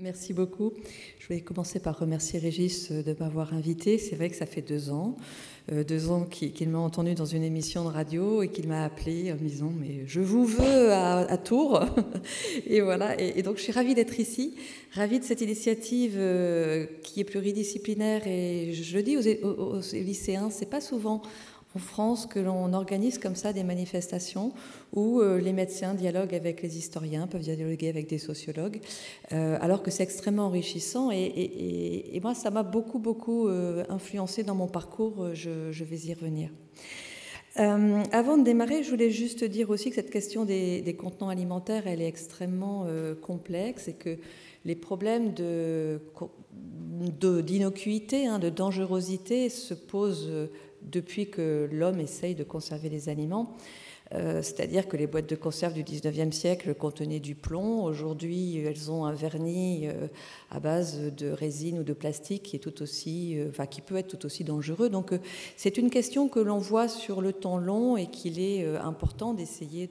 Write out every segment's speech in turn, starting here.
Merci beaucoup. Je vais commencer par remercier Régis de m'avoir invité. C'est vrai que ça fait 2 ans. 2 ans qu'il m'a entendu dans une émission de radio et qu'il m'a appelé en me disant « mais je vous veux à Tours ». Et voilà. Et donc je suis ravie d'être ici, ravie de cette initiative qui est pluridisciplinaire. Et je le dis aux lycéens, c'est pas souvent en France que l'on organise comme ça des manifestations où les médecins dialoguent avec les historiens, peuvent dialoguer avec des sociologues, alors que c'est extrêmement enrichissant. Et moi, ça m'a beaucoup influencé dans mon parcours. Je vais y revenir. Avant de démarrer, je voulais juste dire aussi que cette question des contenants alimentaires, elle est extrêmement complexe et que les problèmes d'innocuité, de dangerosité se posent depuis que l'homme essaye de conserver les aliments. C'est-à-dire que les boîtes de conserve du 19e siècle contenaient du plomb. Aujourd'hui, elles ont un vernis à base de résine ou de plastique qui est qui peut être tout aussi dangereux. Donc, c'est une question que l'on voit sur le temps long et qu'il est important d'essayer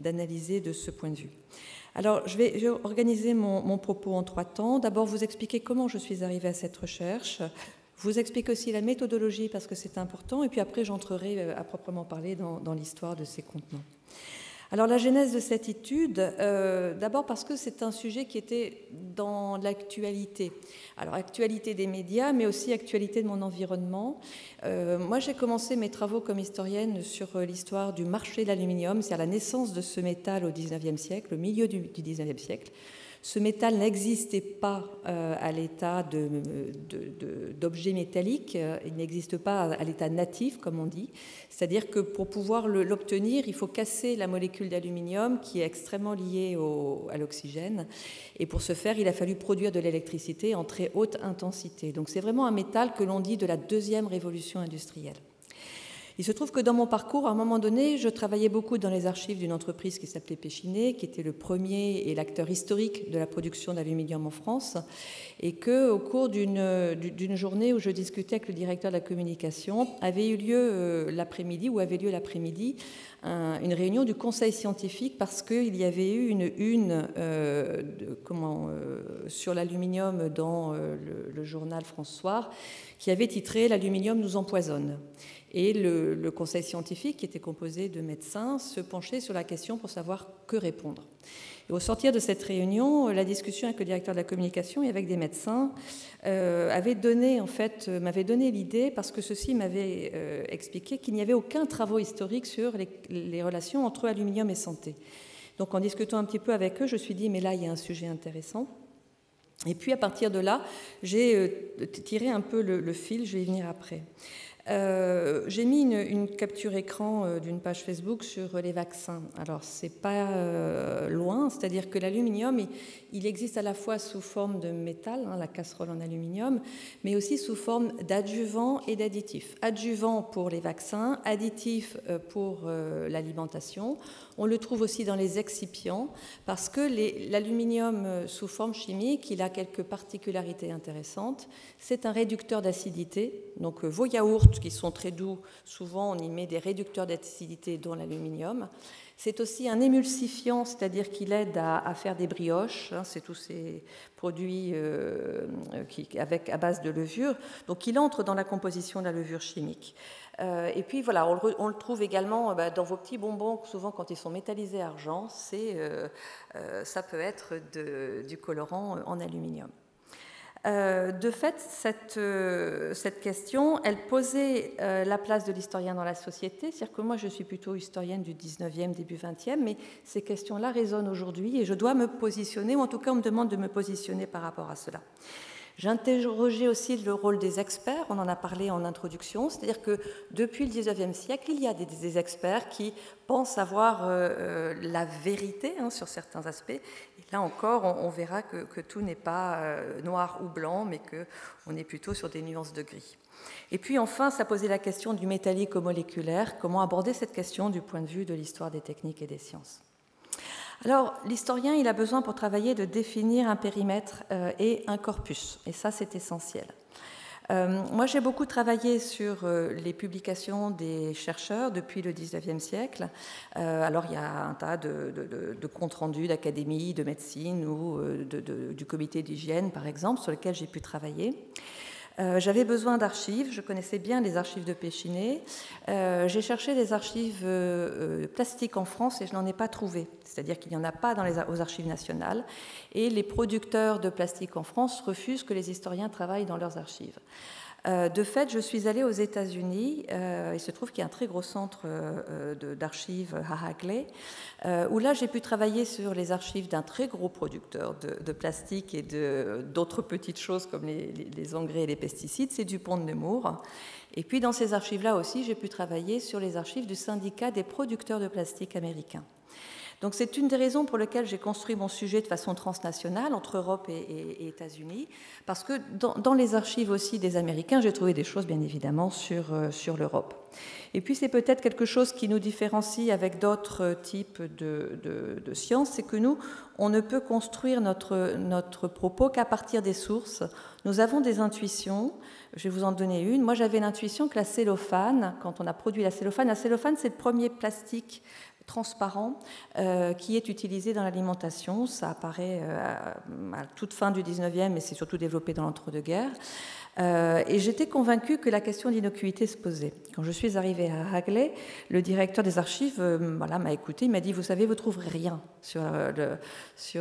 d'analyser de ce point de vue. Alors, je vais organiser mon propos en 3 temps. D'abord, vous expliquer comment je suis arrivée à cette recherche. Vous explique aussi la méthodologie parce que c'est important, et puis après j'entrerai à proprement parler dans l'histoire de ces contenants. Alors la genèse de cette étude, d'abord parce que c'est un sujet qui était dans l'actualité. Alors actualité des médias, mais aussi actualité de mon environnement. Moi j'ai commencé mes travaux comme historienne sur l'histoire du marché de l'aluminium, c'est-à-dire la naissance de ce métal au 19e siècle, au milieu du 19e siècle. Ce métal n'existait pas à l'état d'objet métallique, il n'existe pas à l'état natif, comme on dit. C'est-à-dire que pour pouvoir l'obtenir, il faut casser la molécule d'aluminium qui est extrêmement liée à l'oxygène. Et pour ce faire, il a fallu produire de l'électricité en très haute intensité. Donc c'est vraiment un métal que l'on dit de la 2e révolution industrielle. Il se trouve que dans mon parcours, à un moment donné, je travaillais beaucoup dans les archives d'une entreprise qui s'appelait Péchinet, qui était le premier et l'acteur historique de la production d'aluminium en France, et qu'au cours d'une journée où je discutais avec le directeur de la communication, avait lieu l'après-midi une réunion du conseil scientifique parce qu'il y avait eu une sur l'aluminium dans le journal France Soir qui avait titré « L'aluminium nous empoisonne ». Et le conseil scientifique, qui était composé de médecins, se penchait sur la question pour savoir que répondre. Et au sortir de cette réunion, la discussion avec le directeur de la communication et avec des médecins m'avait donné l'idée, parce que ceux-ci m'avaient expliqué qu'il n'y avait aucun travail historique sur les relations entre aluminium et santé. Donc en discutant un petit peu avec eux, je me suis dit, mais là, il y a un sujet intéressant. Et puis à partir de là, j'ai tiré un peu le fil, je vais y venir après. J'ai mis une capture écran d'une page Facebook sur les vaccins. Alors, c'est pas loin, c'est-à-dire que l'aluminium, il existe à la fois sous forme de métal, la casserole en aluminium, mais aussi sous forme d'adjuvants et d'additifs. Adjuvants pour les vaccins, additifs pour l'alimentation. On le trouve aussi dans les excipients, parce que l'aluminium sous forme chimique, il a quelques particularités intéressantes. C'est un réducteur d'acidité, donc vos yaourts qui sont très doux, souvent on y met des réducteurs d'acidité dont l'aluminium. C'est aussi un émulsifiant, c'est-à-dire qu'il aide à faire des brioches, c'est tous ces produits à base de levure, donc il entre dans la composition de la levure chimique. Et puis voilà, on le trouve également dans vos petits bonbons, souvent quand ils sont métallisés argent, ça peut être du colorant en aluminium. De fait, cette question, elle posait la place de l'historien dans la société, c'est-à-dire que moi je suis plutôt historienne du 19e, début 20e, mais ces questions-là résonnent aujourd'hui et je dois me positionner, ou en tout cas on me demande de me positionner par rapport à cela. J'interrogeais aussi le rôle des experts, on en a parlé en introduction, c'est-à-dire que depuis le 19e siècle, il y a des experts qui pensent avoir la vérité sur certains aspects. Et là encore, on verra que tout n'est pas noir ou blanc, mais qu'on est plutôt sur des nuances de gris. Et puis enfin, ça posait la question du métallique au moléculaire, comment aborder cette question du point de vue de l'histoire des techniques et des sciences. Alors, l'historien, il a besoin pour travailler de définir un périmètre et un corpus, et ça, c'est essentiel. Moi, j'ai beaucoup travaillé sur les publications des chercheurs depuis le 19e siècle. Alors, il y a un tas de comptes rendus d'académie, de médecine ou du comité d'hygiène, par exemple, sur lesquels j'ai pu travailler. J'avais besoin d'archives, je connaissais bien les archives de Péchinet. J'ai cherché des archives plastiques en France et je n'en ai pas trouvé. C'est-à-dire qu'il n'y en a pas aux archives nationales. Et les producteurs de plastique en France refusent que les historiens travaillent dans leurs archives. De fait, je suis allée aux États-Unis. Il se trouve qu'il y a un très gros centre d'archives à Hagley, où là j'ai pu travailler sur les archives d'un très gros producteur de plastique et d'autres petites choses comme les engrais et les pesticides, c'est DuPont de Nemours. Et puis dans ces archives-là aussi, j'ai pu travailler sur les archives du syndicat des producteurs de plastique américains. Donc c'est une des raisons pour lesquelles j'ai construit mon sujet de façon transnationale entre Europe et États-Unis, parce que dans les archives aussi des Américains, j'ai trouvé des choses bien évidemment sur l'Europe. Et puis c'est peut-être quelque chose qui nous différencie avec d'autres types de sciences, c'est que nous, on ne peut construire notre propos qu'à partir des sources. Nous avons des intuitions. Je vais vous en donner une. Moi, j'avais l'intuition que la cellophane, quand on a produit la cellophane c'est le premier plastique transparent qui est utilisé dans l'alimentation. Ça apparaît à toute fin du 19e, mais c'est surtout développé dans l'entre-deux-guerres. Et j'étais convaincue que la question d'innocuité se posait. Quand je suis arrivée à Hagley, le directeur des archives m'a écouté, il m'a dit « Vous savez, vous ne trouverez rien sur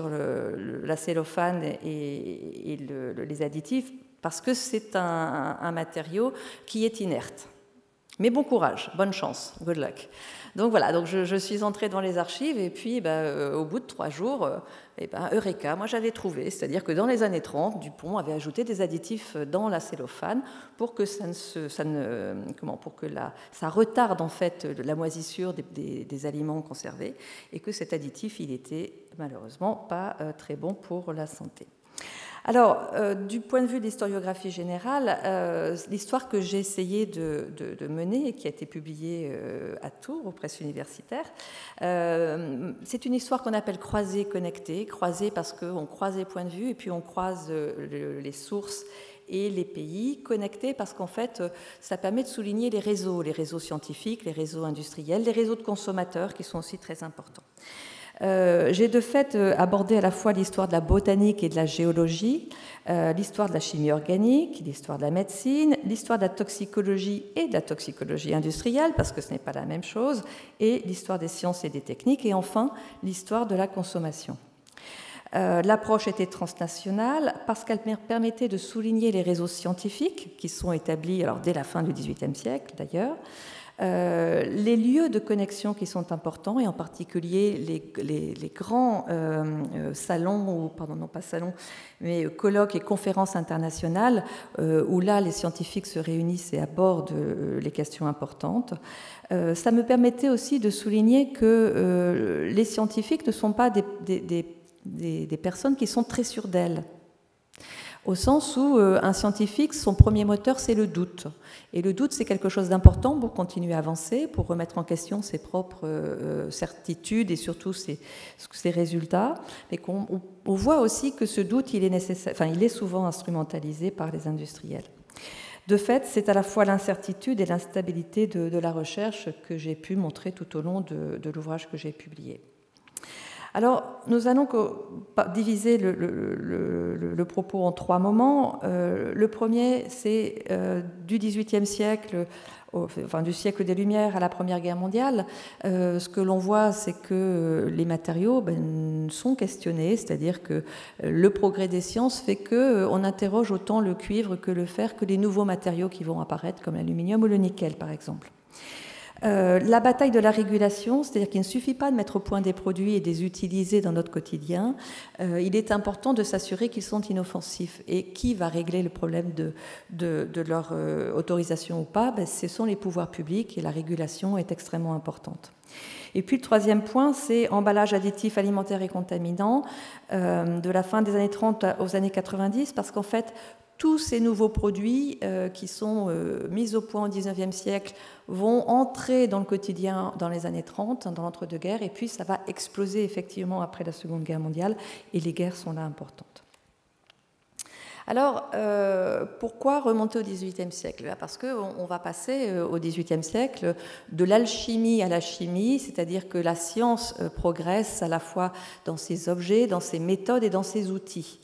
la cellophane et les additifs parce que c'est un matériau qui est inerte. Mais bon courage, bonne chance, good luck ». Donc voilà, donc je suis entrée dans les archives et puis au bout de 3 jours, Eureka, moi j'avais trouvé, c'est-à-dire que dans les années 30, DuPont avait ajouté des additifs dans la cellophane pour que ça retarde en fait la moisissure des aliments conservés et que cet additif, il était malheureusement pas très bon pour la santé. Alors, du point de vue de l'historiographie générale, l'histoire que j'ai essayé de mener et qui a été publiée à Tours, aux presses universitaires, c'est une histoire qu'on appelle croisée connectée. Croisée parce qu'on croise les points de vue et puis on croise les sources et les pays. Connectés parce qu'en fait, ça permet de souligner les réseaux scientifiques, les réseaux industriels, les réseaux de consommateurs qui sont aussi très importants. J'ai de fait abordé à la fois l'histoire de la botanique et de la géologie, l'histoire de la chimie organique, l'histoire de la médecine, l'histoire de la toxicologie et de la toxicologie industrielle, parce que ce n'est pas la même chose, et l'histoire des sciences et des techniques, et enfin l'histoire de la consommation. L'approche était transnationale parce qu'elle permettait de souligner les réseaux scientifiques qui sont établis alors, dès la fin du XVIIIe siècle d'ailleurs, les lieux de connexion qui sont importants, et en particulier les grands salons, non pas salons, mais colloques et conférences internationales, où là les scientifiques se réunissent et abordent les questions importantes. Ça me permettait aussi de souligner que les scientifiques ne sont pas des personnes qui sont très sûres d'elles. Au sens où un scientifique, son premier moteur, c'est le doute. Et le doute, c'est quelque chose d'important pour continuer à avancer, pour remettre en question ses propres certitudes et surtout ses résultats. Mais on voit aussi que ce doute, il est souvent instrumentalisé par les industriels. De fait, c'est à la fois l'incertitude et l'instabilité de la recherche que j'ai pu montrer tout au long de l'ouvrage que j'ai publié. Alors, nous allons diviser le propos en 3 moments. Le premier, c'est du XVIIIe siècle, du siècle des Lumières à la Première Guerre mondiale. Ce que l'on voit, c'est que les matériaux sont questionnés, c'est-à-dire que le progrès des sciences fait qu'on interroge autant le cuivre que le fer, que les nouveaux matériaux qui vont apparaître, comme l'aluminium ou le nickel, par exemple. La bataille de la régulation, c'est-à-dire qu'il ne suffit pas de mettre au point des produits et de les utiliser dans notre quotidien. Il est important de s'assurer qu'ils sont inoffensifs. Et qui va régler le problème de leur autorisation ou pas? Ce sont les pouvoirs publics et la régulation est extrêmement importante. Et puis le 3e point, c'est emballage additif alimentaire et contaminant de la fin des années 30 aux années 90, parce qu'en fait, tous ces nouveaux produits qui sont mis au point au XIXe siècle vont entrer dans le quotidien dans les années 30, dans l'entre-deux-guerres, et puis ça va exploser effectivement après la Seconde Guerre mondiale, et les guerres sont là importantes. Alors, pourquoi remonter au XVIIIe siècle? Parce qu'on va passer au XVIIIe siècle de l'alchimie à la chimie, c'est-à-dire que la science progresse à la fois dans ses objets, dans ses méthodes et dans ses outils.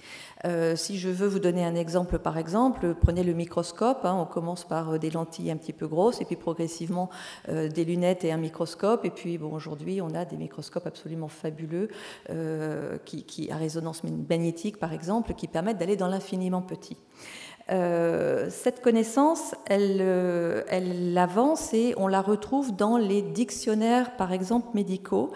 Si je veux vous donner un exemple, par exemple, prenez le microscope. On commence par des lentilles un petit peu grosses et puis progressivement des lunettes et un microscope. Et puis bon, aujourd'hui, on a des microscopes absolument fabuleux qui à résonance magnétique, par exemple, qui permettent d'aller dans l'infiniment petit. Cette connaissance, elle avance et on la retrouve dans les dictionnaires, par exemple, médicaux,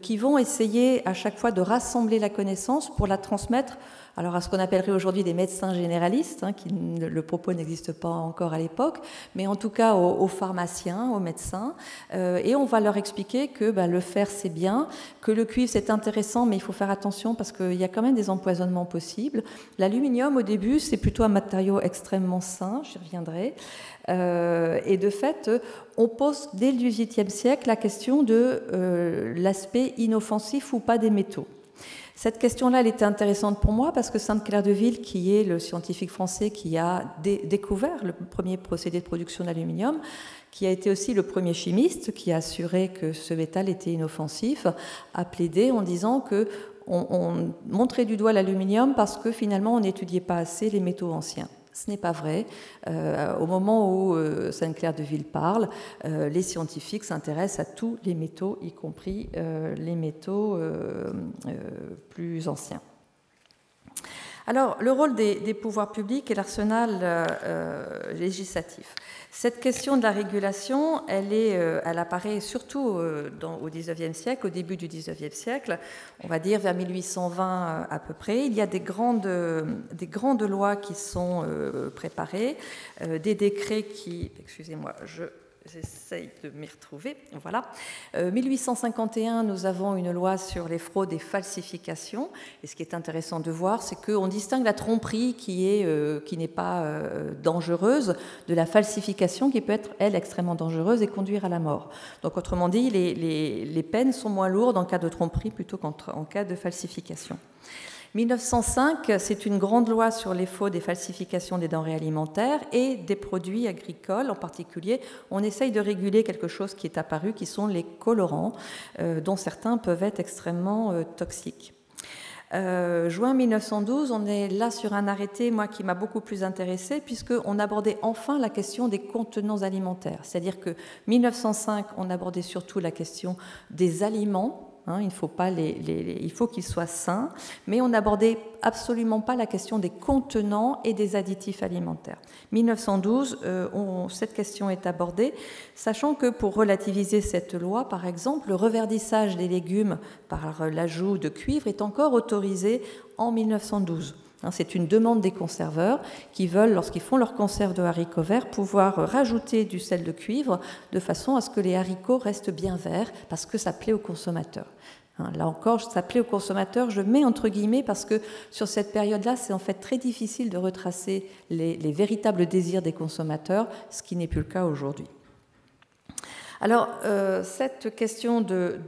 qui vont essayer à chaque fois de rassembler la connaissance pour la transmettre alors à ce qu'on appellerait aujourd'hui des médecins généralistes, le propos n'existe pas encore à l'époque, mais en tout cas aux pharmaciens, aux médecins, et on va leur expliquer que le fer c'est bien, que le cuivre c'est intéressant, mais il faut faire attention parce qu'il y a quand même des empoisonnements possibles. L'aluminium au début c'est plutôt un matériau extrêmement sain, j'y reviendrai, et de fait on pose dès le XVIIIe siècle la question de l'aspect inoffensif ou pas des métaux. Cette question-là, elle était intéressante pour moi parce que Sainte-Claire de Ville, qui est le scientifique français qui a découvert le premier procédé de production d'aluminium, qui a été aussi le premier chimiste, qui a assuré que ce métal était inoffensif, a plaidé en disant que on montrait du doigt l'aluminium parce que finalement on n'étudiait pas assez les métaux anciens. Ce n'est pas vrai. Au moment où Sainte-Claire de Ville parle, les scientifiques s'intéressent à tous les métaux, y compris les métaux plus anciens. Alors, le rôle des pouvoirs publics et l'arsenal législatif. Cette question de la régulation, elle apparaît surtout au XIXe siècle, au début du XIXe siècle, on va dire vers 1820 à peu près. Il y a des grandes lois qui sont préparées, des décrets qui... Excusez-moi, j'essaye de m'y retrouver. Voilà. 1851, nous avons une loi sur les fraudes et falsifications. Et ce qui est intéressant de voir, c'est qu'on distingue la tromperie qui n'est pas dangereuse de la falsification qui peut être, elle, extrêmement dangereuse et conduire à la mort. Donc, autrement dit, les peines sont moins lourdes en cas de tromperie plutôt qu'en cas de falsification. 1905, c'est une grande loi sur les fraudes et falsifications des denrées alimentaires et des produits agricoles en particulier. On essaye de réguler quelque chose qui est apparu, qui sont les colorants, dont certains peuvent être extrêmement toxiques. Juin 1912, on est là sur un arrêté, moi, qui m'a beaucoup plus intéressée, puisqu'on abordait enfin la question des contenants alimentaires. C'est-à-dire que 1905, on abordait surtout la question des aliments. Il faut qu'ils soient sains, mais on n'abordait absolument pas la question des contenants et des additifs alimentaires. 1912, cette question est abordée, sachant que pour relativiser cette loi, par exemple, le reverdissage des légumes par l'ajout de cuivre est encore autorisé en 1912. C'est une demande des conserveurs qui veulent, lorsqu'ils font leur conserve de haricots verts, pouvoir rajouter du sel de cuivre de façon à ce que les haricots restent bien verts parce que ça plaît aux consommateurs. Là encore, ça plaît aux consommateurs, je mets entre guillemets parce que sur cette période-là, c'est en fait très difficile de retracer les véritables désirs des consommateurs, ce qui n'est plus le cas aujourd'hui. Alors, cette question de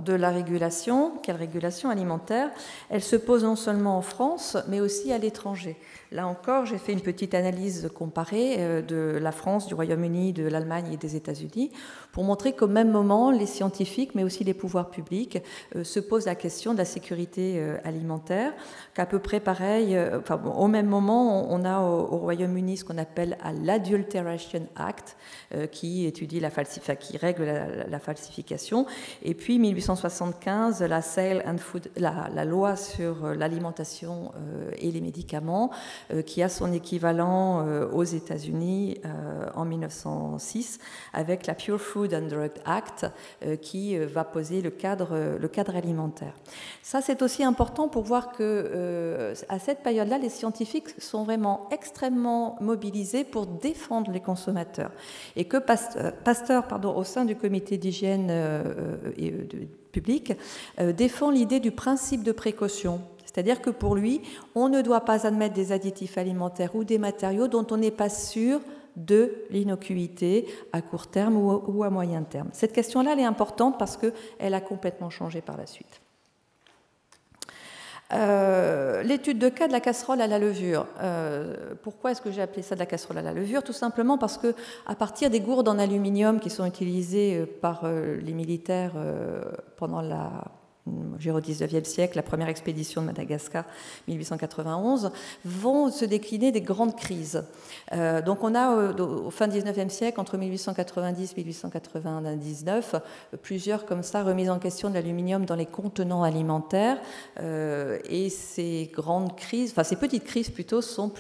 la régulation, quelle régulation alimentaire, elle se pose non seulement en France, mais aussi à l'étranger. Là encore, j'ai fait une petite analyse comparée de la France, du Royaume-Uni, de l'Allemagne et des États-Unis pour montrer qu'au même moment, les scientifiques, mais aussi les pouvoirs publics, se posent la question de la sécurité alimentaire, qu'à peu près pareil, au même moment, on a au Royaume-Uni ce qu'on appelle l'Adulteration Act, qui étudie qui règle la falsification, et puis 1875, la loi sur l'alimentation et les médicaments, qui a son équivalent aux États-Unis en 1906 avec la Pure Food and Drug Act qui va poser le cadre alimentaire. Ça, c'est aussi important pour voir que à cette période-là, les scientifiques sont vraiment extrêmement mobilisés pour défendre les consommateurs et que Pasteur, au sein du comité d'hygiène publique, défend l'idée du principe de précaution. C'est-à-dire que pour lui, on ne doit pas admettre des additifs alimentaires ou des matériaux dont on n'est pas sûr de l'innocuité à court terme ou à moyen terme. Cette question-là, elle est importante parce qu'elle a complètement changé par la suite. L'étude de cas de la casserole à la levure. Pourquoi est-ce que j'ai appelé ça de la casserole à la levure? Tout simplement parce que, à partir des gourdes en aluminium qui sont utilisées par les militaires pendant au XIXe siècle, la première expédition de Madagascar, 1891, vont se décliner des grandes crises. Donc on a, au fin du XIXe siècle, entre 1890 et 1899, plusieurs comme ça remises en question de l'aluminium dans les contenants alimentaires. Et ces grandes crises, enfin ces petites crises plutôt, sont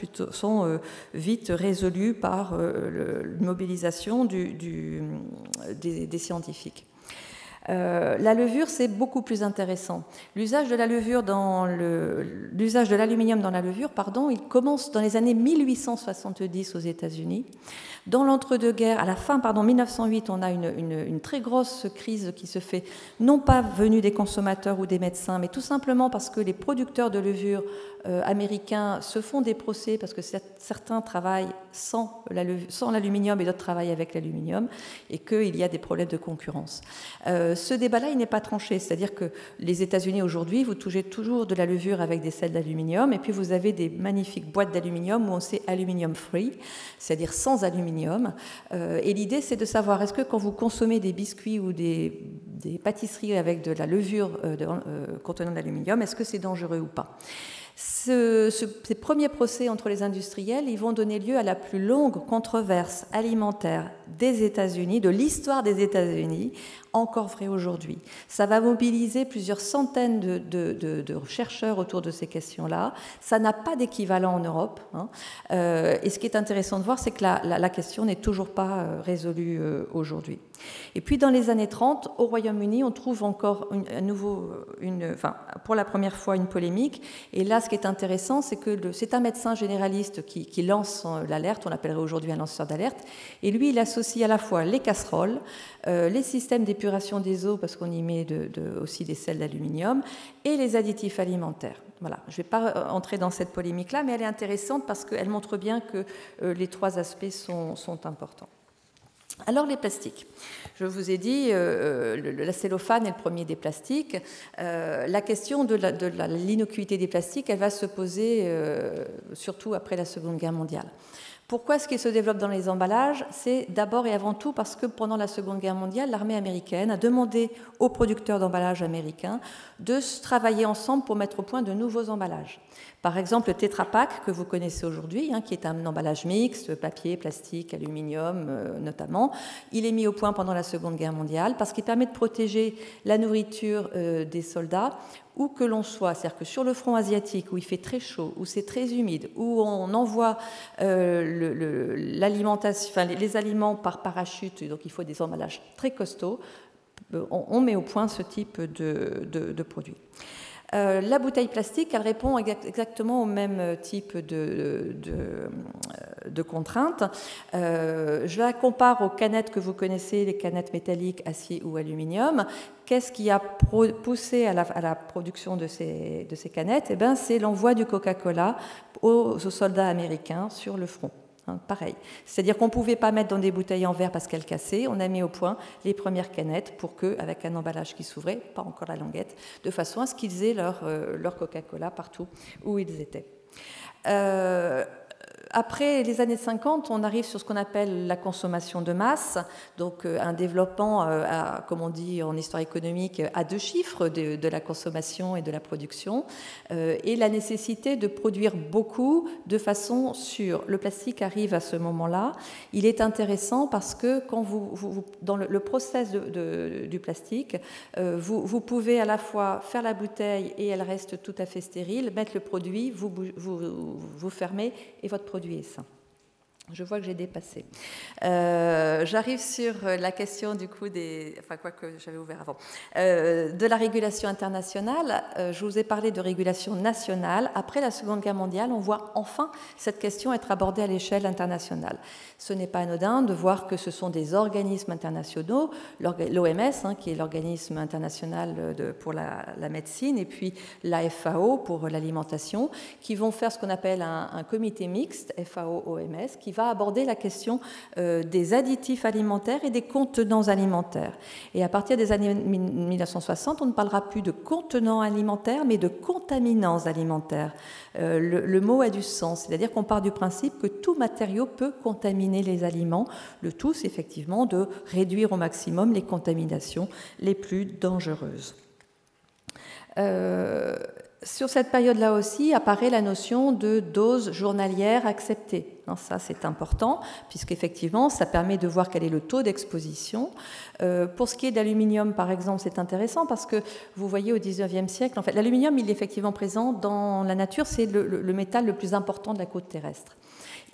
vite résolues par l'immobilisation des scientifiques. La levure, c'est beaucoup plus intéressant. L'usage de l'aluminium dans la levure, il commence dans les années 1870 aux États-Unis. Dans l'entre-deux-guerres, à la fin, 1908, on a une très grosse crise qui se fait, non pas venue des consommateurs ou des médecins, mais tout simplement parce que les producteurs de levure américains se font des procès parce que certains travaillent sans l'aluminium et d'autres travaillent avec l'aluminium, et qu'il y a des problèmes de concurrence. Ce débat-là, il n'est pas tranché, c'est-à-dire que les États-Unis aujourd'hui, vous touchez toujours de la levure avec des sels d'aluminium, et puis vous avez des magnifiques boîtes d'aluminium où on sait aluminium free, c'est-à-dire sans aluminium. Et l'idée, c'est de savoir, est-ce que quand vous consommez des biscuits ou des pâtisseries avec de la levure contenant de l'aluminium, est-ce que c'est dangereux ou pas? Ces premiers procès entre les industriels, ils vont donner lieu à la plus longue controverse alimentaire des États-Unis, de l'histoire des États-Unis, encore vrai aujourd'hui. Ça va mobiliser plusieurs centaines de chercheurs autour de ces questions-là. Ça n'a pas d'équivalent en Europe. Et ce qui est intéressant de voir, c'est que la question n'est toujours pas résolue aujourd'hui. Et puis dans les années 30, au Royaume-Uni, on trouve encore pour la première fois une polémique. Et là, ce qui est intéressant, c'est que c'est un médecin généraliste qui lance l'alerte, on l'appellerait aujourd'hui un lanceur d'alerte. Et lui, il associe à la fois les casseroles, les systèmes d'épuration des eaux, parce qu'on y met aussi des sels d'aluminium, et les additifs alimentaires. Voilà. Je ne vais pas entrer dans cette polémique-là, mais elle est intéressante parce qu'elle montre bien que les trois aspects sont importants. Alors les plastiques. Je vous ai dit, la cellophane est le premier des plastiques. La question de l'innocuité des plastiques, elle va se poser surtout après la Seconde Guerre mondiale. Pourquoi est-ce qu'il se développe dans les emballages? C'est d'abord et avant tout parce que pendant la Seconde Guerre mondiale, l'armée américaine a demandé aux producteurs d'emballages américains de travailler ensemble pour mettre au point de nouveaux emballages. Par exemple, le Tetra Pak, que vous connaissez aujourd'hui, qui est un emballage mixte, papier, plastique, aluminium notamment, il est mis au point pendant la Seconde Guerre mondiale parce qu'il permet de protéger la nourriture des soldats où que l'on soit. C'est-à-dire que sur le front asiatique, où il fait très chaud, où c'est très humide, où on envoie l'alimentation, les aliments par parachute, donc il faut des emballages très costauds, on met au point ce type de produit. La bouteille plastique, elle répond exactement au même type de contraintes. Je la compare aux canettes que vous connaissez, les canettes métalliques, acier ou aluminium. Qu'est-ce qui a poussé à la production de ces canettes? Eh bien, c'est l'envoi du Coca-Cola aux soldats américains sur le front. Pareil. C'est-à-dire qu'on ne pouvait pas mettre dans des bouteilles en verre parce qu'elles cassaient. On a mis au point les premières canettes pour qu'avec un emballage qui s'ouvrait, pas encore la languette, de façon à ce qu'ils aient leur Coca-Cola partout où ils étaient. Après les années 50, on arrive sur ce qu'on appelle la consommation de masse, donc un développement, comme on dit en histoire économique, à deux chiffres de la consommation et de la production, et la nécessité de produire beaucoup de façon sûre. Le plastique arrive à ce moment-là. Il est intéressant parce que quand dans le process du plastique, vous pouvez à la fois faire la bouteille et elle reste tout à fait stérile, mettre le produit, vous fermez et votre produit est sain. Je vois que j'ai dépassé. J'arrive sur la question du coup que j'avais ouvert avant, de la régulation internationale. Je vous ai parlé de régulation nationale. Après la Seconde Guerre mondiale, on voit enfin cette question être abordée à l'échelle internationale. Ce n'est pas anodin de voir que ce sont des organismes internationaux, l'OMS, qui est l'organisme international pour la médecine, et puis la FAO pour l'alimentation, qui vont faire ce qu'on appelle un comité mixte, FAO-OMS, qui qui va aborder la question des additifs alimentaires et des contenants alimentaires. Et à partir des années 1960, on ne parlera plus de contenants alimentaires, mais de contaminants alimentaires. Le mot a du sens, c'est-à-dire qu'on part du principe que tout matériau peut contaminer les aliments. Le tout, c'est effectivement de réduire au maximum les contaminations les plus dangereuses. Sur cette période-là aussi apparaît la notion de dose journalière acceptée. Ça, c'est important, puisqu'effectivement, ça permet de voir quel est le taux d'exposition. Pour ce qui est de l'aluminium, par exemple, c'est intéressant parce que vous voyez au XIXe siècle, en fait, l'aluminium, il est effectivement présent dans la nature, c'est le métal le plus important de la croûte terrestre.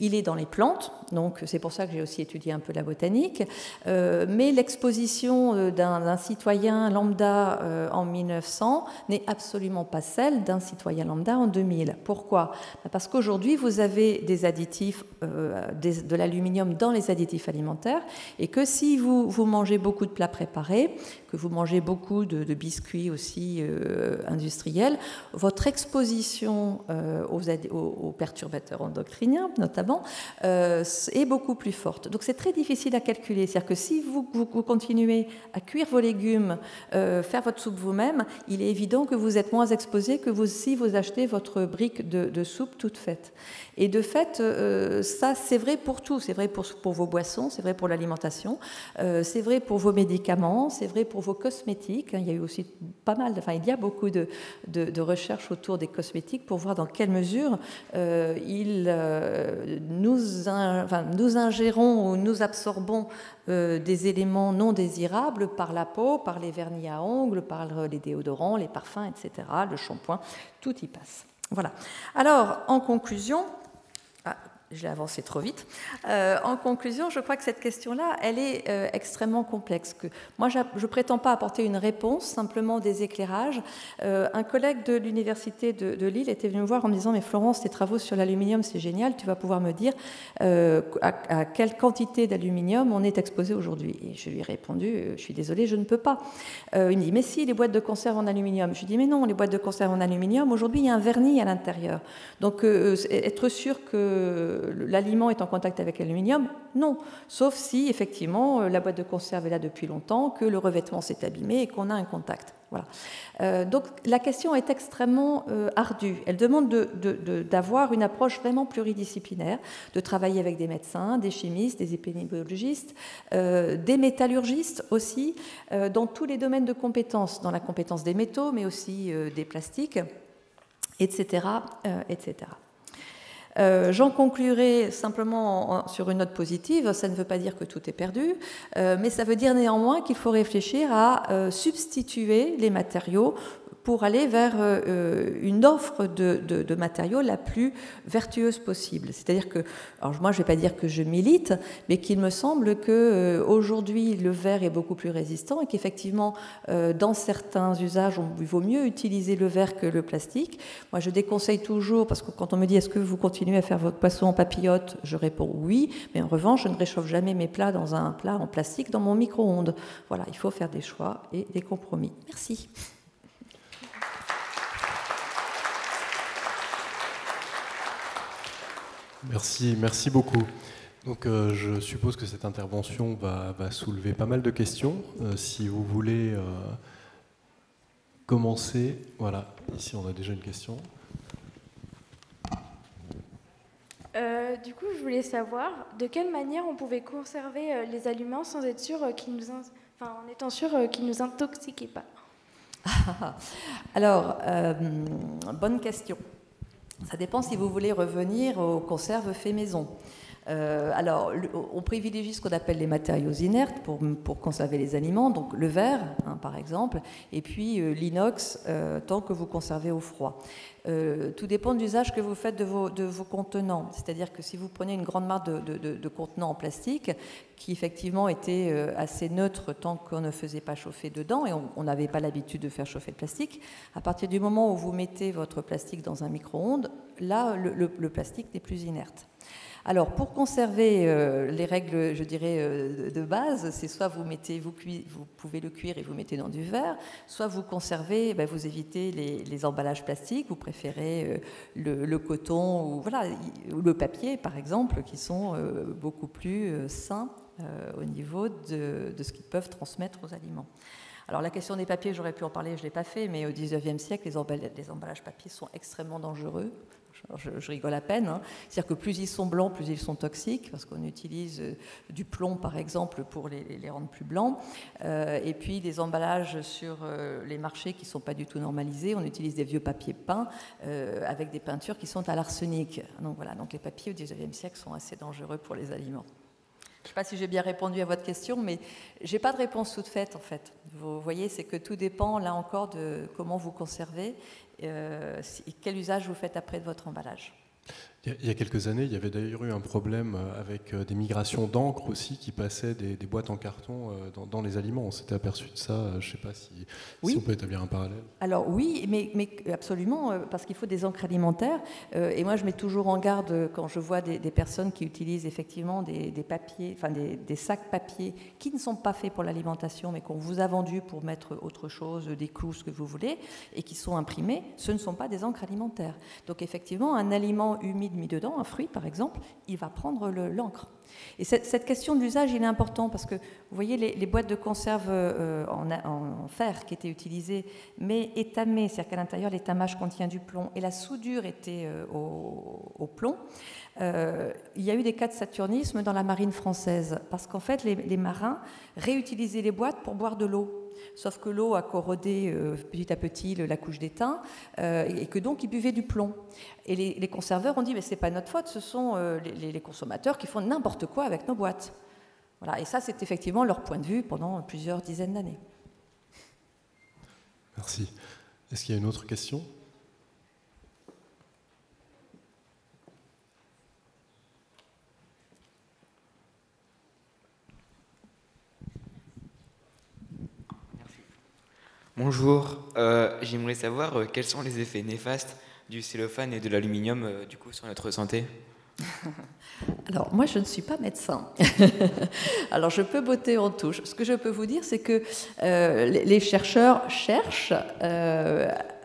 Il est dans les plantes, donc c'est pour ça que j'ai aussi étudié un peu la botanique, mais l'exposition d'un citoyen lambda en 1900 n'est absolument pas celle d'un citoyen lambda en 2000. Pourquoi ? Parce qu'aujourd'hui, vous avez des additifs, de l'aluminium dans les additifs alimentaires, et que si vous mangez beaucoup de plats préparés, que vous mangez beaucoup de biscuits aussi industriels, votre exposition aux perturbateurs endocriniens, notamment, est beaucoup plus forte. Donc c'est très difficile à calculer. C'est-à-dire que si vous continuez à cuire vos légumes, faire votre soupe vous-même, il est évident que vous êtes moins exposé que si vous achetez votre brique de soupe toute faite. Et de fait, ça c'est vrai pour tout. C'est vrai pour vos boissons, c'est vrai pour l'alimentation, c'est vrai pour vos médicaments, c'est vrai pour vos cosmétiques. Il y a eu aussi pas mal, il y a beaucoup de recherches autour des cosmétiques pour voir dans quelle mesure nous ingérons ou nous absorbons des éléments non désirables par la peau, par les vernis à ongles, par les déodorants, les parfums, etc., le shampoing, tout y passe. Voilà. Alors, en conclusion, je l'ai avancé trop vite. En conclusion, je crois que cette question-là, elle est extrêmement complexe. Moi, je ne prétends pas apporter une réponse, simplement des éclairages. Un collègue de l'université de Lille était venu me voir en me disant « Mais Florence, tes travaux sur l'aluminium, c'est génial, tu vas pouvoir me dire à quelle quantité d'aluminium on est exposé aujourd'hui ?» Et je lui ai répondu « Je suis désolée, je ne peux pas. » Il me dit « Mais si, les boîtes de conserve en aluminium. » Je lui ai dit « Mais non, les boîtes de conserve en aluminium, aujourd'hui, il y a un vernis à l'intérieur. Donc, être sûr que l'aliment est en contact avec l'aluminium, non, sauf si effectivement la boîte de conserve est là depuis longtemps, que le revêtement s'est abîmé et qu'on a un contact. Voilà. Donc la question est extrêmement ardue. Elle demande d'avoir une approche vraiment pluridisciplinaire, de travailler avec des médecins, des chimistes, des épidémiologistes, des métallurgistes aussi, dans tous les domaines de compétences, dans la compétence des métaux, mais aussi des plastiques, etc., etc. J'en conclurai simplement sur une note positive. Ça ne veut pas dire que tout est perdu, mais ça veut dire néanmoins qu'il faut réfléchir à substituer les matériaux pour aller vers une offre de matériaux la plus vertueuse possible. C'est-à-dire que, alors moi je ne vais pas dire que je milite, mais qu'il me semble qu'aujourd'hui le verre est beaucoup plus résistant et qu'effectivement dans certains usages il vaut mieux utiliser le verre que le plastique. Moi je déconseille toujours, parce que quand on me dit est-ce que vous continuez à faire votre poisson en papillote, je réponds oui, mais en revanche je ne réchauffe jamais mes plats dans un plat en plastique dans mon micro-ondes. Voilà, il faut faire des choix et des compromis. Merci. Merci beaucoup. Donc, je suppose que cette intervention va soulever pas mal de questions. Si vous voulez commencer, voilà, ici on a déjà une question. Du coup, je voulais savoir de quelle manière on pouvait conserver les aliments sans être sûr en étant sûr qu'ils ne nous intoxiquaient pas. Alors, bonne question. Ça dépend si vous voulez revenir aux conserves fait maison. Alors, on privilégie ce qu'on appelle les matériaux inertes pour conserver les aliments, donc le verre, par exemple, et puis l'inox, tant que vous conservez au froid. Tout dépend de l'usage que vous faites de vos contenants. C'est-à-dire que si vous prenez une grande marque de contenants en plastique, qui effectivement était assez neutre tant qu'on ne faisait pas chauffer dedans, et on n'avait pas l'habitude de faire chauffer le plastique, à partir du moment où vous mettez votre plastique dans un micro-ondes, là, le plastique n'est plus inerte. Alors, pour conserver les règles, je dirais, de base, c'est soit vous pouvez le cuire et vous mettez dans du verre, soit vous conservez, vous évitez les emballages plastiques, vous préférez le coton ou, voilà, ou le papier, par exemple, qui sont beaucoup plus sains au niveau de ce qu'ils peuvent transmettre aux aliments. Alors la question des papiers, j'aurais pu en parler, je ne l'ai pas fait, mais au XIXe siècle, les emballages papier sont extrêmement dangereux. Je rigole à peine. Hein. C'est-à-dire que plus ils sont blancs, plus ils sont toxiques, parce qu'on utilise du plomb, par exemple, pour les rendre plus blancs. Et puis les emballages sur les marchés qui ne sont pas du tout normalisés, on utilise des vieux papiers peints avec des peintures qui sont à l'arsenic. Donc voilà, donc les papiers au XIXe siècle sont assez dangereux pour les aliments. Je ne sais pas si j'ai bien répondu à votre question, mais je n'ai pas de réponse toute faite, en fait. Vous voyez, c'est que tout dépend, là encore, de comment vous conservez et quel usage vous faites après de votre emballage. Il y a quelques années, il y avait d'ailleurs eu un problème avec des migrations d'encre aussi qui passaient des boîtes en carton dans les aliments. On s'était aperçu de ça. Je ne sais pas si on peut établir un parallèle. Alors oui, mais absolument, parce qu'il faut des encres alimentaires. Et moi, je mets toujours en garde quand je vois des personnes qui utilisent effectivement des papiers, enfin des sacs papier qui ne sont pas faits pour l'alimentation, mais qu'on vous a vendus pour mettre autre chose, des clous, ce que vous voulez, et qui sont imprimés. Ce ne sont pas des encres alimentaires. Donc effectivement, un aliment humide mis dedans, un fruit par exemple, il va prendre l'encre. Et cette question de l'usage, il est important parce que vous voyez les boîtes de conserve en fer qui étaient utilisées, mais étamées, c'est-à-dire qu'à l'intérieur l'étamage contient du plomb et la soudure était au plomb. Il y a eu des cas de saturnisme dans la marine française parce qu'en fait les marins réutilisaient les boîtes pour boire de l'eau. Sauf que l'eau a corrodé petit à petit la couche d'étain et que donc ils buvaient du plomb. Et les conserveurs ont dit mais c'est pas notre faute, ce sont les consommateurs qui font n'importe quoi avec nos boîtes. Voilà, et ça c'est effectivement leur point de vue pendant plusieurs dizaines d'années. Merci. Est-ce qu'il y a une autre question ? Bonjour, j'aimerais savoir quels sont les effets néfastes du cellophane et de l'aluminium du coup sur notre santé. Alors, moi, je ne suis pas médecin. Alors, je peux botter en touche. Ce que je peux vous dire, c'est que les chercheurs cherchent.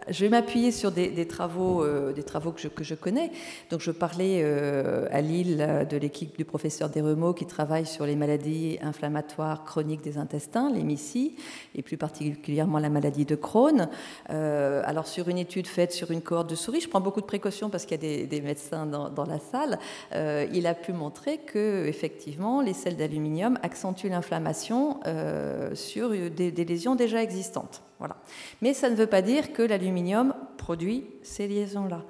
Je vais m'appuyer sur des travaux que je connais. Donc, je parlais à Lille de l'équipe du professeur Desremeaux qui travaille sur les maladies inflammatoires chroniques des intestins, les MICI, et plus particulièrement la maladie de Crohn. Alors, sur une étude faite sur une cohorte de souris, je prends beaucoup de précautions parce qu'il y a des médecins dans la salle, il a pu montrer que, effectivement, les sels d'aluminium accentuent l'inflammation sur des lésions déjà existantes. Voilà. Mais ça ne veut pas dire que l'aluminium produit ces liaisons-là.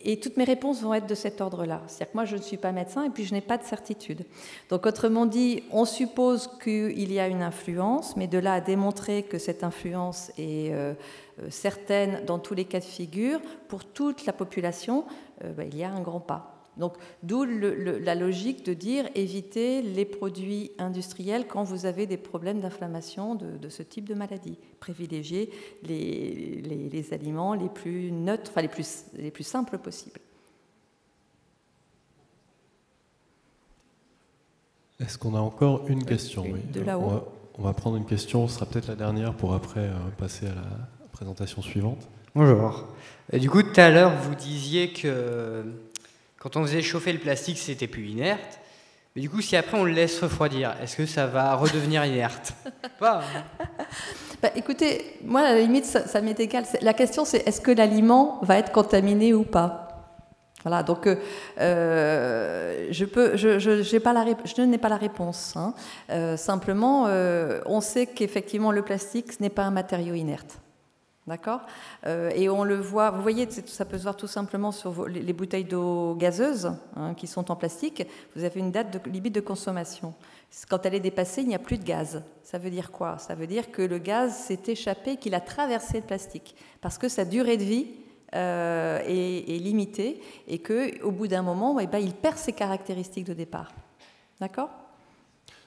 Et toutes mes réponses vont être de cet ordre-là. C'est-à-dire que moi, je ne suis pas médecin et puis je n'ai pas de certitude. Donc, autrement dit, on suppose qu'il y a une influence, mais de là à démontrer que cette influence est certaine dans tous les cas de figure, pour toute la population, il y a un grand pas. Donc, d'où la logique de dire éviter les produits industriels quand vous avez des problèmes d'inflammation de ce type de maladie. Privilégier les aliments les plus neutres, enfin les plus simples possibles. Est-ce qu'on a encore une question ? Oui. De là-haut. On va prendre une question, ce sera peut-être la dernière pour après passer à la présentation suivante. Bonjour. Du coup, tout à l'heure, vous disiez que quand on faisait chauffer le plastique, c'était plus inerte. Mais du coup, si après on le laisse refroidir, est-ce que ça va redevenir inerte ? Pas. Écoutez, moi, à la limite, ça m'est égal. La question, c'est est-ce que l'aliment va être contaminé ou pas ? Voilà, donc je n'ai pas la réponse. Hein. Simplement, on sait qu'effectivement, le plastique, ce n'est pas un matériau inerte. D'accord ? Et on le voit, vous voyez, ça peut se voir tout simplement sur les bouteilles d'eau gazeuse qui sont en plastique. Vous avez une date limite de consommation. Quand elle est dépassée, il n'y a plus de gaz. Ça veut dire quoi ? Ça veut dire que le gaz s'est échappé, qu'il a traversé le plastique. Parce que sa durée de vie est limitée et qu'au bout d'un moment, il perd ses caractéristiques de départ. D'accord ?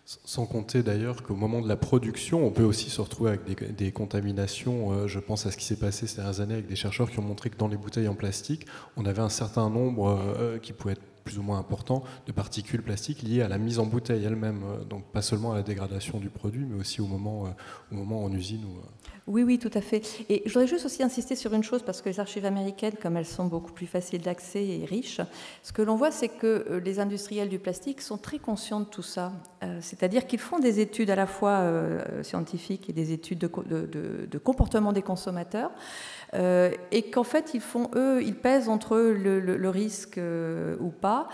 Sans compter d'ailleurs qu'au moment de la production, on peut aussi se retrouver avec des contaminations. Je pense à ce qui s'est passé ces dernières années avec des chercheurs qui ont montré que dans les bouteilles en plastique, on avait un certain nombre qui pouvait être plus ou moins important de particules plastiques liées à la mise en bouteille elle-même, donc pas seulement à la dégradation du produit, mais aussi au moment en usine. Oui, tout à fait. Et je voudrais juste aussi insister sur une chose, parce que les archives américaines, comme elles sont beaucoup plus faciles d'accès et riches, ce que l'on voit, c'est que les industriels du plastique sont très conscients de tout ça. C'est-à-dire qu'ils font des études à la fois scientifiques et des études de comportement des consommateurs, et qu'en fait, ils pèsent entre le risque ou pas,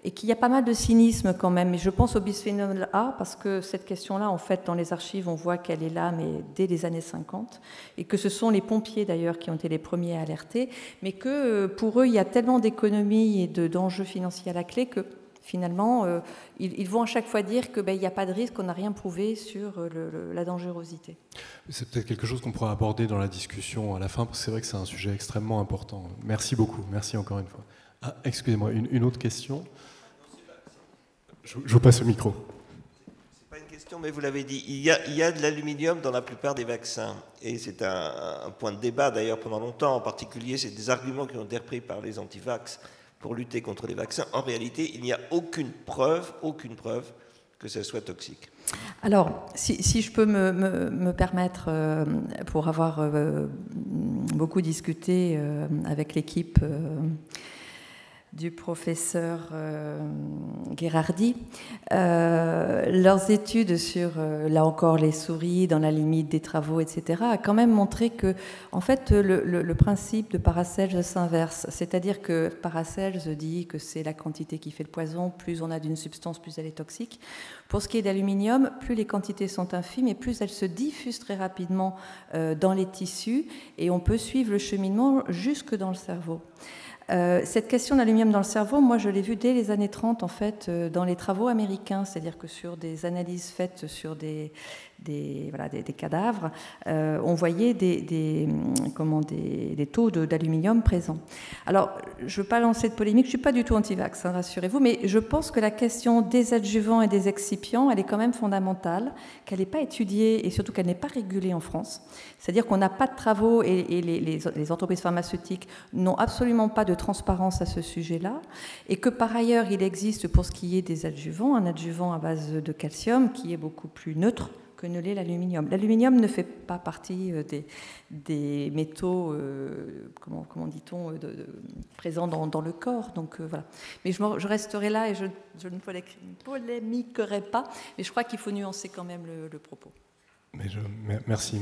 et qu'il y a pas mal de cynisme quand même. Et je pense au bisphénol A, parce que cette question-là, en fait, dans les archives, on voit qu'elle est là, mais dès les années 50, et que ce sont les pompiers, d'ailleurs, qui ont été les premiers à alerter, mais que pour eux, il y a tellement d'économies et d'enjeux financiers à la clé que finalement, ils vont à chaque fois dire qu'il n'y a pas de risque, qu'on n'a rien prouvé sur la dangerosité. C'est peut-être quelque chose qu'on pourra aborder dans la discussion à la fin, parce que c'est vrai que c'est un sujet extrêmement important. Merci beaucoup, merci encore une fois. Ah, excusez-moi, une autre question ? Je vous passe le micro. C'est pas une question, mais vous l'avez dit. Il y a de l'aluminium dans la plupart des vaccins. Et c'est un point de débat, d'ailleurs, pendant longtemps. En particulier, c'est des arguments qui ont été repris par les antivax pour lutter contre les vaccins. En réalité, il n'y a aucune preuve que ça soit toxique. Alors, si je peux me permettre, pour avoir beaucoup discuté avec l'équipe du professeur Gherardi, leurs études sur, là encore, les souris dans la limite des travaux, etc., a quand même montré que, en fait, le principe de Paracels s'inverse. C'est-à-dire que Paracels dit que c'est la quantité qui fait le poison, plus on a d'une substance, plus elle est toxique. Pour ce qui est d'aluminium, plus les quantités sont infimes et plus elles se diffusent très rapidement dans les tissus, et on peut suivre le cheminement jusque dans le cerveau. Cette question d'aluminium dans le cerveau, moi je l'ai vue dès les années 30 en fait dans les travaux américains, c'est-à-dire que sur des analyses faites sur des cadavres, on voyait des taux d'aluminium présents. Alors, je ne veux pas lancer de polémique, je ne suis pas du tout anti-vax, rassurez-vous, mais je pense que la question des adjuvants et des excipients, elle est quand même fondamentale, qu'elle n'est pas étudiée et surtout qu'elle n'est pas régulée en France. C'est-à-dire qu'on n'a pas de travaux et les entreprises pharmaceutiques n'ont absolument pas de transparence à ce sujet-là, et que par ailleurs, il existe pour ce qui est des adjuvants, un adjuvant à base de calcium qui est beaucoup plus neutre que ne l'est l'aluminium. L'aluminium ne fait pas partie des métaux, comment dit-on, présents dans le corps. Donc voilà. Mais je resterai là et je ne polémiquerai pas. Mais je crois qu'il faut nuancer quand même le propos. Merci.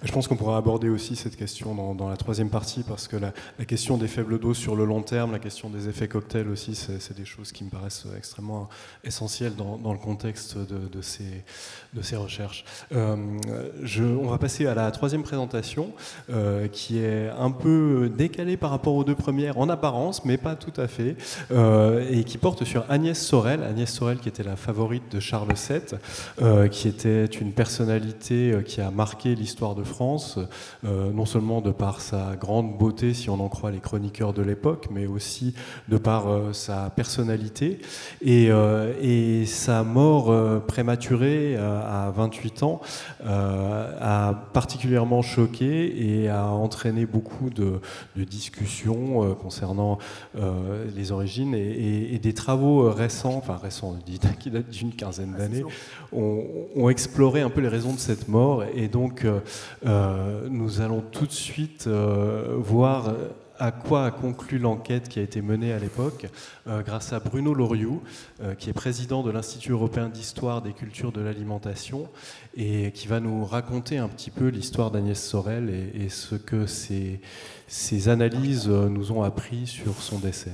Je pense qu'on pourra aborder aussi cette question dans la troisième partie, parce que la question des faibles doses sur le long terme, la question des effets cocktails aussi, c'est des choses qui me paraissent extrêmement essentielles dans le contexte de ces recherches. On va passer à la troisième présentation, qui est un peu décalée par rapport aux deux premières en apparence, mais pas tout à fait, et qui porte sur Agnès Sorel. Agnès Sorel, qui était la favorite de Charles VII, qui était une personnalité qui a marqué l'histoire de France, non seulement de par sa grande beauté, si on en croit les chroniqueurs de l'époque, mais aussi de par sa personnalité. Et sa mort prématurée à 28 ans a particulièrement choqué et a entraîné beaucoup de discussions concernant les origines et des travaux récents, qui datent d'une quinzaine d'années, ont exploré un peu les raisons de cette mort, et donc nous allons tout de suite voir à quoi a conclu l'enquête qui a été menée à l'époque grâce à Bruno Loriot, qui est président de l'Institut européen d'histoire des cultures de l'alimentation, et qui va nous raconter un petit peu l'histoire d'Agnès Sorel et ce que ces analyses nous ont appris sur son décès.